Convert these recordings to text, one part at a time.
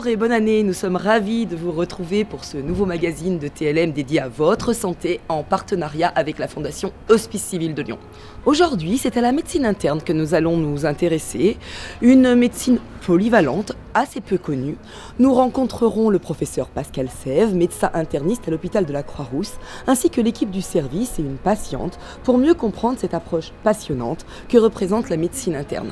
Bonjour et bonne année, nous sommes ravis de vous retrouver pour ce nouveau magazine de TLM dédié à votre santé en partenariat avec la Fondation Hospice Civil de Lyon. Aujourd'hui, c'est à la médecine interne que nous allons nous intéresser, une médecine polyvalente, assez peu connue. Nous rencontrerons le professeur Pascal Sève, médecin interniste à l'hôpital de la Croix-Rousse, ainsi que l'équipe du service et une patiente pour mieux comprendre cette approche passionnante que représente la médecine interne.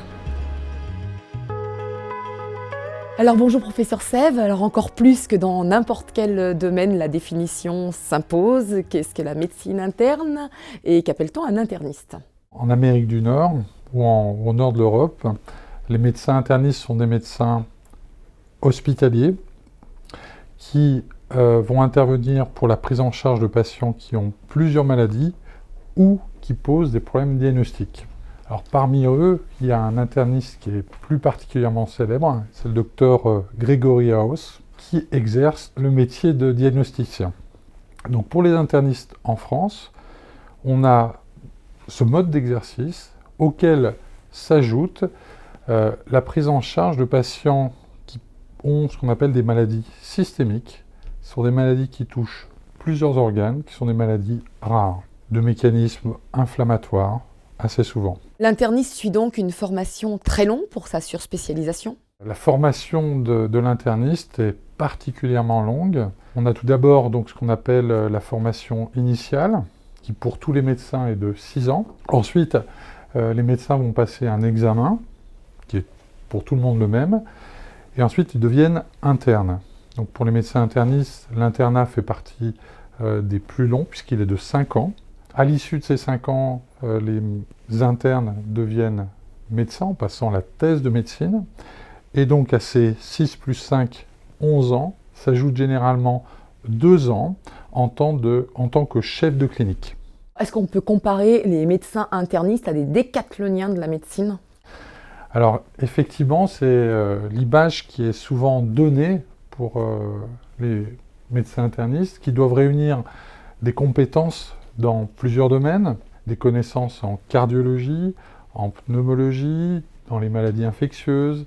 Alors bonjour professeur Sève, alors encore plus que dans n'importe quel domaine, la définition s'impose. Qu'est-ce que la médecine interne et qu'appelle-t-on un interniste? En Amérique du Nord ou au nord de l'Europe, les médecins internistes sont des médecins hospitaliers qui vont intervenir pour la prise en charge de patients qui ont plusieurs maladies ou qui posent des problèmes diagnostiques. Alors parmi eux, il y a un interniste qui est plus particulièrement célèbre, c'est le docteur Gregory House, qui exerce le métier de diagnosticien. Donc pour les internistes en France, on a ce mode d'exercice auquel s'ajoute la prise en charge de patients qui ont ce qu'on appelle des maladies systémiques. Ce sont des maladies qui touchent plusieurs organes, qui sont des maladies rares, de mécanismes inflammatoires, assez souvent. L'interniste suit donc une formation très longue pour sa surspécialisation? La formation de l'interniste est particulièrement longue. On a tout d'abord donc ce qu'on appelle la formation initiale, qui pour tous les médecins est de 6 ans. Ensuite, les médecins vont passer un examen, qui est pour tout le monde le même, et ensuite ils deviennent internes. Donc pour les médecins internistes, l'internat fait partie des plus longs, puisqu'il est de 5 ans. À l'issue de ces 5 ans, les internes deviennent médecins en passant la thèse de médecine. Et donc à ces 6 plus 5, 11 ans, s'ajoutent généralement 2 ans en tant que chef de clinique. Est-ce qu'on peut comparer les médecins internistes à des décathloniens de la médecine? Alors effectivement, c'est l'image qui est souvent donnée pour les médecins internistes qui doivent réunir des compétences dans plusieurs domaines, des connaissances en cardiologie, en pneumologie, dans les maladies infectieuses,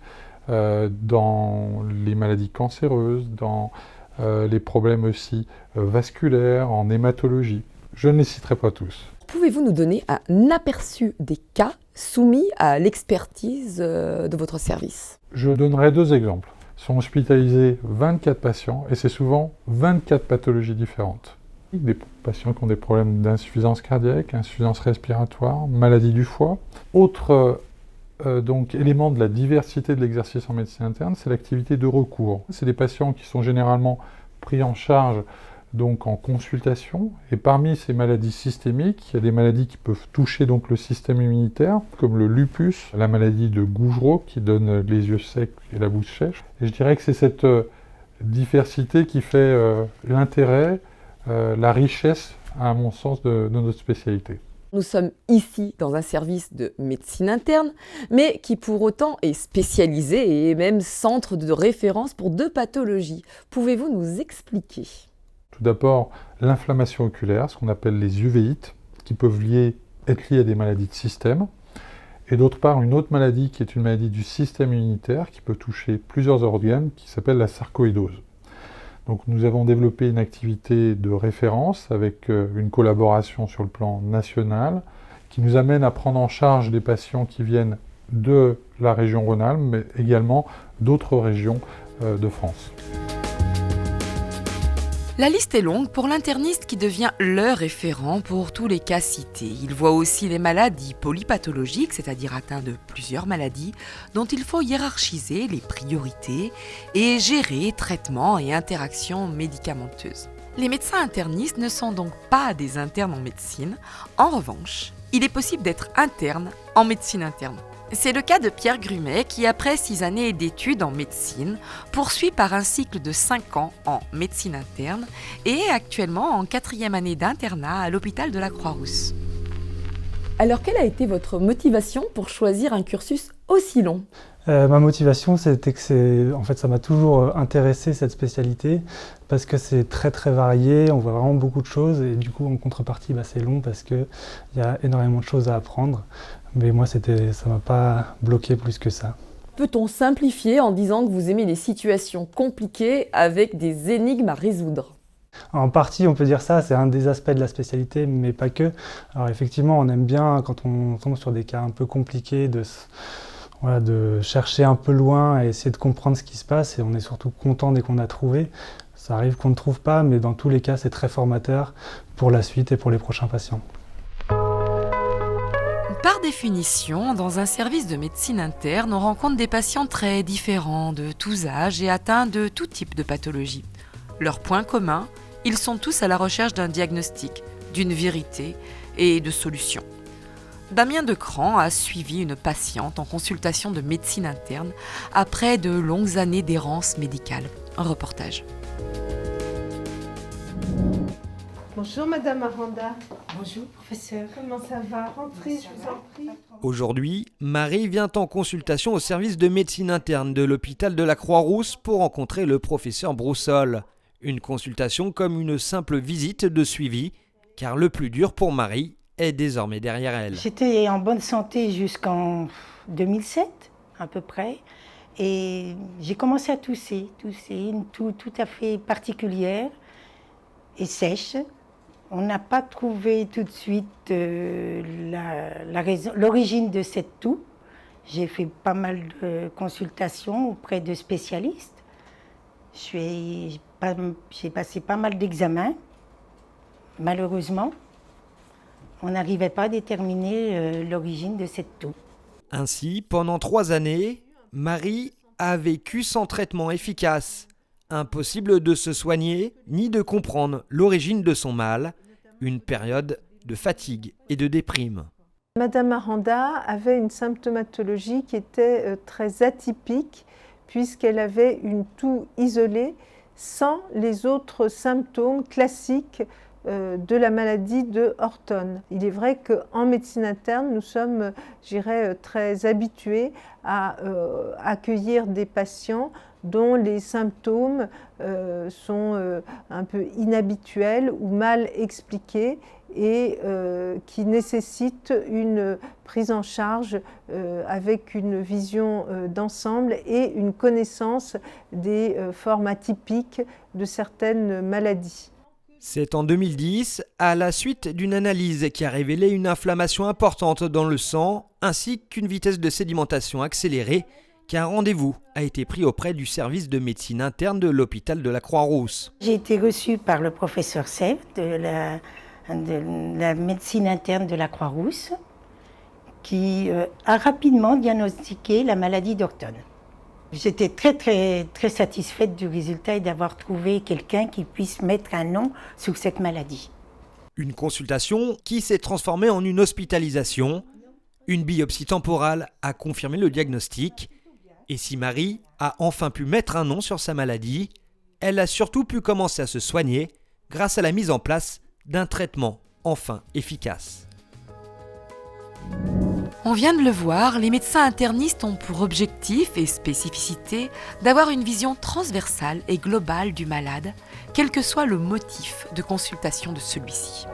dans les maladies cancéreuses, dans les problèmes aussi vasculaires, en hématologie. Je ne les citerai pas tous. Pouvez-vous nous donner un aperçu des cas soumis à l'expertise de votre service? Je donnerai 2 exemples. Sont hospitalisés 24 patients et c'est souvent 24 pathologies différentes. Des patients qui ont des problèmes d'insuffisance cardiaque, insuffisance respiratoire, maladie du foie. Autre donc, élément de la diversité de l'exercice en médecine interne, c'est l'activité de recours. C'est des patients qui sont généralement pris en charge donc, en consultation. Et parmi ces maladies systémiques, il y a des maladies qui peuvent toucher donc, le système immunitaire, comme le lupus, la maladie de Gougerot qui donne les yeux secs et la bouche sèche. Et je dirais que c'est cette diversité qui fait l'intérêt, la richesse, à mon sens, de notre spécialité. Nous sommes ici dans un service de médecine interne, mais qui pour autant est spécialisé et même centre de référence pour 2 pathologies. Pouvez-vous nous expliquer? Tout d'abord, l'inflammation oculaire, ce qu'on appelle les uvéites, qui peuvent être liées à des maladies de système. Et d'autre part, une autre maladie qui est une maladie du système immunitaire, qui peut toucher plusieurs organes, qui s'appelle la sarcoïdose. Donc nous avons développé une activité de référence avec une collaboration sur le plan national qui nous amène à prendre en charge des patients qui viennent de la région Rhône-Alpes, mais également d'autres régions de France. La liste est longue pour l'interniste qui devient le référent pour tous les cas cités. Il voit aussi les maladies polypathologiques, c'est-à-dire atteints de plusieurs maladies, dont il faut hiérarchiser les priorités et gérer traitements et interactions médicamenteuses. Les médecins internistes ne sont donc pas des internes en médecine. En revanche, il est possible d'être interne en médecine interne. C'est le cas de Pierre Grumet qui, après 6 années d'études en médecine, poursuit par un cycle de 5 ans en médecine interne et est actuellement en 4e année d'internat à l'hôpital de la Croix-Rousse. Alors, quelle a été votre motivation pour choisir un cursus aussi long ? Ma motivation, c'était que ça m'a toujours intéressé cette spécialité parce que c'est très très varié, on voit vraiment beaucoup de choses et du coup en contrepartie c'est long parce qu'il y a énormément de choses à apprendre. Mais moi ça m'a pas bloqué plus que ça. Peut-on simplifier en disant que vous aimez les situations compliquées avec des énigmes à résoudre ? En partie, on peut dire ça, c'est un des aspects de la spécialité, mais pas que. Alors effectivement, on aime bien, quand on tombe sur des cas un peu compliqués, de chercher un peu loin et essayer de comprendre ce qui se passe, et on est surtout content dès qu'on a trouvé. Ça arrive qu'on ne trouve pas, mais dans tous les cas, c'est très formateur pour la suite et pour les prochains patients. Par définition, dans un service de médecine interne, on rencontre des patients très différents, de tous âges et atteints de tout type de pathologie. Leur point commun, ils sont tous à la recherche d'un diagnostic, d'une vérité et de solutions. Damien Decran a suivi une patiente en consultation de médecine interne après de longues années d'errance médicale. Un reportage. Bonjour Madame Aranda. Bonjour professeur. Comment ça va? Rentrez, je vous en prie. Aujourd'hui, Marie vient en consultation au service de médecine interne de l'hôpital de la Croix-Rousse pour rencontrer le professeur Broussol. Une consultation comme une simple visite de suivi, car le plus dur pour Marie est désormais derrière elle. J'étais en bonne santé jusqu'en 2007 à peu près, et j'ai commencé à tousser une toux tout à fait particulière et sèche. On n'a pas trouvé tout de suite l'origine de cette toux. J'ai fait pas mal de consultations auprès de spécialistes. J'ai passé pas mal d'examens. Malheureusement, on n'arrivait pas à déterminer l'origine de cette toux. Ainsi, pendant 3 années, Marie a vécu sans traitement efficace. Impossible de se soigner ni de comprendre l'origine de son mal, une période de fatigue et de déprime. Madame Aranda avait une symptomatologie qui était très atypique puisqu'elle avait une toux isolée sans les autres symptômes classiques de la maladie de Horton. Il est vrai qu'en médecine interne, nous sommes, je dirais, très habitués à accueillir des patients dont les symptômes sont un peu inhabituels ou mal expliqués et qui nécessitent une prise en charge avec une vision d'ensemble et une connaissance des formes atypiques de certaines maladies. C'est en 2010, à la suite d'une analyse qui a révélé une inflammation importante dans le sang ainsi qu'une vitesse de sédimentation accélérée, qu'un rendez-vous a été pris auprès du service de médecine interne de l'hôpital de la Croix-Rousse. J'ai été reçue par le professeur Sèvres de la médecine interne de la Croix-Rousse qui a rapidement diagnostiqué la maladie d'Horton. J'étais très satisfaite du résultat et d'avoir trouvé quelqu'un qui puisse mettre un nom sur cette maladie. Une consultation qui s'est transformée en une hospitalisation. Une biopsie temporale a confirmé le diagnostic. Et si Marie a enfin pu mettre un nom sur sa maladie, elle a surtout pu commencer à se soigner grâce à la mise en place d'un traitement enfin efficace. On vient de le voir, les médecins internistes ont pour objectif et spécificité d'avoir une vision transversale et globale du malade, quel que soit le motif de consultation de celui-ci.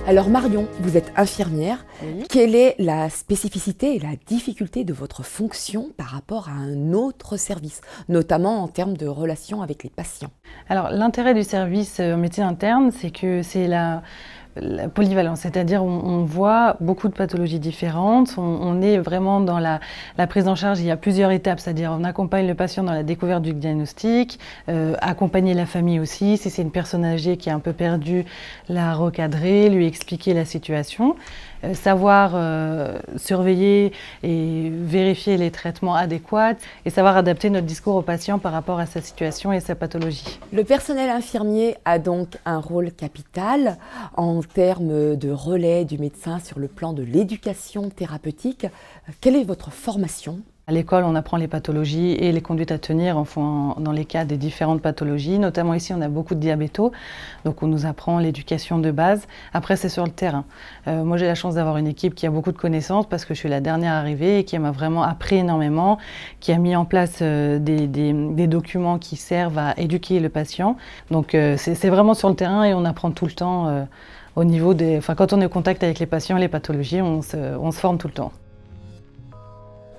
Alors Marion, vous êtes infirmière. Oui. Quelle est la spécificité et la difficulté de votre fonction par rapport à un autre service, notamment en termes de relation avec les patients? Alors l'intérêt du service en médecine interne, c'est que c'est la polyvalence, c'est-à-dire on voit beaucoup de pathologies différentes, on est vraiment dans la prise en charge, il y a plusieurs étapes, c'est-à-dire on accompagne le patient dans la découverte du diagnostic, accompagner la famille aussi, si c'est une personne âgée qui est un peu perdue, la recadrer, lui expliquer la situation, savoir surveiller et vérifier les traitements adéquats et savoir adapter notre discours au patient par rapport à sa situation et sa pathologie. Le personnel infirmier a donc un rôle capital en termes de relais du médecin sur le plan de l'éducation thérapeutique. Quelle est votre formation ? À l'école, on apprend les pathologies et les conduites à tenir dans les cas des différentes pathologies. Notamment ici, on a beaucoup de diabétos, donc on nous apprend l'éducation de base. Après, c'est sur le terrain. Moi, j'ai la chance d'avoir une équipe qui a beaucoup de connaissances parce que je suis la dernière arrivée et qui m'a vraiment appris énormément, qui a mis en place des documents qui servent à éduquer le patient. Donc, c'est vraiment sur le terrain et on apprend tout le temps au niveau quand on est en contact avec les patients et les pathologies, on se forme tout le temps.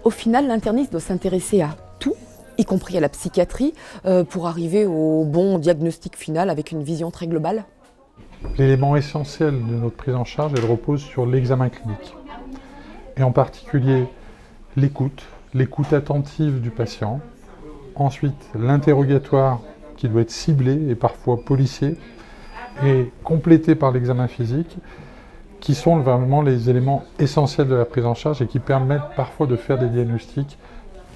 Au final, l'interniste doit s'intéresser à tout, y compris à la psychiatrie, pour arriver au bon diagnostic final avec une vision très globale. L'élément essentiel de notre prise en charge, elle repose sur l'examen clinique. Et en particulier l'écoute attentive du patient. Ensuite, l'interrogatoire qui doit être ciblé et parfois policier et complété par l'examen physique, qui sont vraiment les éléments essentiels de la prise en charge et qui permettent parfois de faire des diagnostics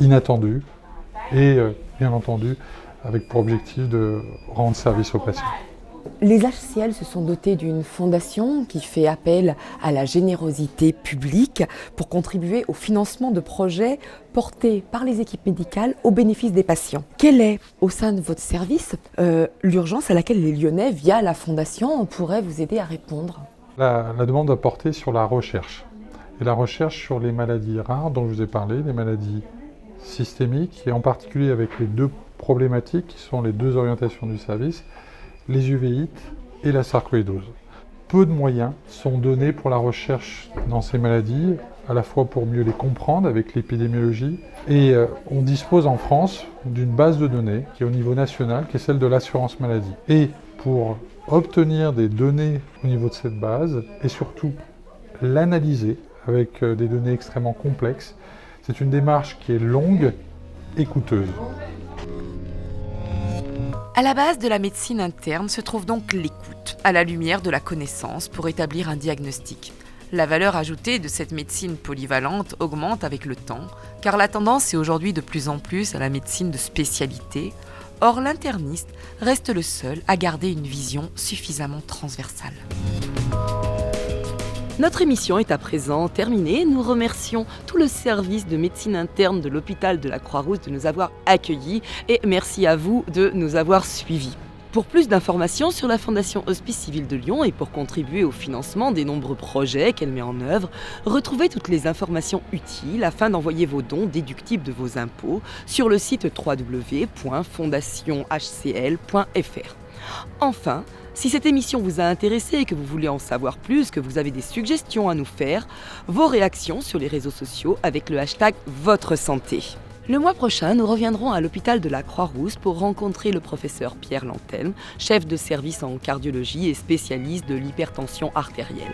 inattendus et bien entendu avec pour objectif de rendre service aux patients. Les HCL se sont dotés d'une fondation qui fait appel à la générosité publique pour contribuer au financement de projets portés par les équipes médicales au bénéfice des patients. Quelle est, au sein de votre service, l'urgence à laquelle les Lyonnais, via la fondation, pourraient vous aider à répondre ? La demande a porté sur la recherche. Et la recherche sur les maladies rares dont je vous ai parlé, les maladies systémiques, et en particulier avec les deux problématiques qui sont les deux orientations du service, les uvéites et la sarcoïdose. Peu de moyens sont donnés pour la recherche dans ces maladies, à la fois pour mieux les comprendre avec l'épidémiologie, et on dispose en France d'une base de données qui est au niveau national, qui est celle de l'assurance maladie. Et pour obtenir des données au niveau de cette base, et surtout l'analyser avec des données extrêmement complexes, c'est une démarche qui est longue et coûteuse. À la base de la médecine interne se trouve donc l'écoute, à la lumière de la connaissance pour établir un diagnostic. La valeur ajoutée de cette médecine polyvalente augmente avec le temps, car la tendance est aujourd'hui de plus en plus à la médecine de spécialité. Or, l'interniste reste le seul à garder une vision suffisamment transversale. Notre émission est à présent terminée. Nous remercions tout le service de médecine interne de l'hôpital de la Croix-Rousse de nous avoir accueillis et merci à vous de nous avoir suivis. Pour plus d'informations sur la Fondation Hospice Civil de Lyon et pour contribuer au financement des nombreux projets qu'elle met en œuvre, retrouvez toutes les informations utiles afin d'envoyer vos dons déductibles de vos impôts sur le site www.fondationhcl.fr. Enfin, si cette émission vous a intéressé et que vous voulez en savoir plus, que vous avez des suggestions à nous faire, vos réactions sur les réseaux sociaux avec le hashtag Votre Santé. Le mois prochain, nous reviendrons à l'hôpital de la Croix-Rousse pour rencontrer le professeur Pierre Lantelme, chef de service en cardiologie et spécialiste de l'hypertension artérielle.